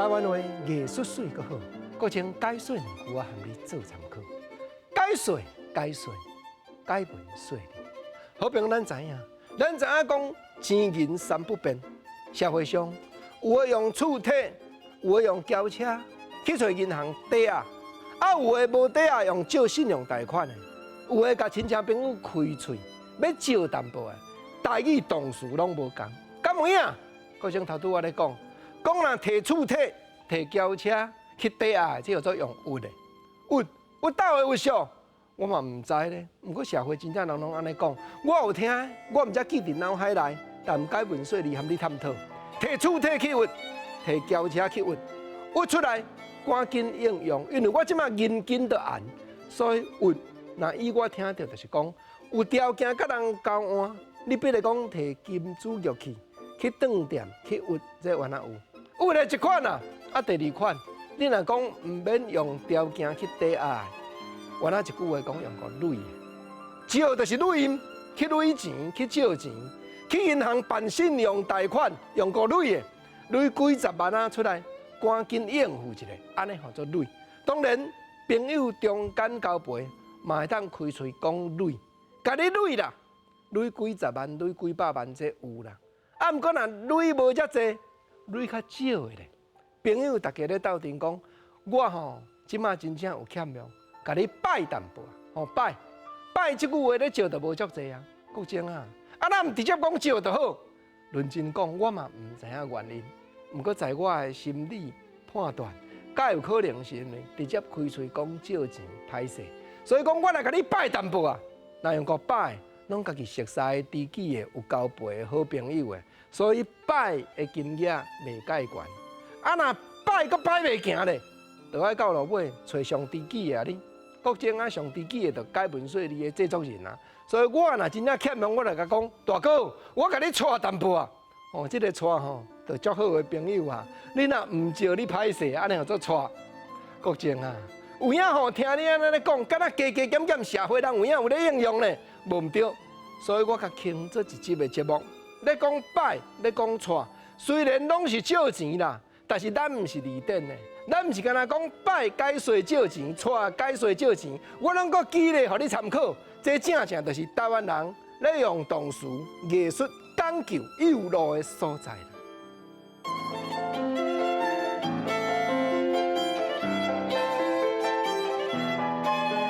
台湾话艺术水阁好，阁称解说两句啊，含你做参考。解说，解文说理。好比咱知影讲钱银三不变，社会上有的用厝体，有的用轿车去找银行抵押，有的无抵押用借信用贷款的，有的甲亲戚朋友开喙要借淡薄的，代语动词拢无共，敢有影？阁像头拄我咧讲若摕厝体、摕轿车去抵押，这叫做用物的。物倒会有数，我嘛唔知咧。不过社会真正人拢安尼讲，我有听，我唔则记伫脑海内，但唔解文说理和你探讨。摕厝体去物，摕轿车去物出来赶紧应用，因为我即马银金得按，所以那以我听到就是讲，有条件甲人交换，你比如讲摕金子玉器去当店去物，这原来有。有的一款啊，第二款，你若讲唔免用条件去抵押，原来一句话讲用个累的，借就是累，去累钱，去借钱，去银行办信用贷款，用个累的，累几十万啊出来，赶紧应付一下，安尼叫做累。当然，朋友中间交陪，嘛会当开嘴讲累，甲你累啦，累几十万，累几百万，这有啦。啊，毋过若累无遮济。累较少的咧，朋友大家咧斗阵讲，我吼即马真正有欠用，甲你拜淡薄啊，吼拜即句话咧借就无足济啊，国正啊，咱毋直接讲借就好。认真讲，我嘛毋知影原因，毋过在我的心理判断，甲有可能是因为直接开喙讲借钱歹势，所以讲我来甲你拜淡薄啊，那用个拜。拢家己熟悉、知己的、有交陪的好朋友的，所以拜的金额袂介悬。若拜阁拜袂行咧，就爱到落尾找上知己的你。国正啊，上知己的就解文说理的制作人啊。所以我若真正欠用，我来甲讲大哥，我甲你带淡薄啊。哦，这个带吼，就足好的朋友啊。你若唔借你歹势，安尼叫做带。国正啊，有影吼，听你安尼咧讲，敢若加加减减社会人有影有咧应用咧。无毋对，所以我较轻做一集的节目，咧讲拜，咧讲带。虽然拢是借钱啦，但是咱毋是二等的，咱毋是干那讲拜解说借钱，带解说借钱，我拢搁举例互你参考。这正正就是台湾人咧用动词艺术讲究有路的所在。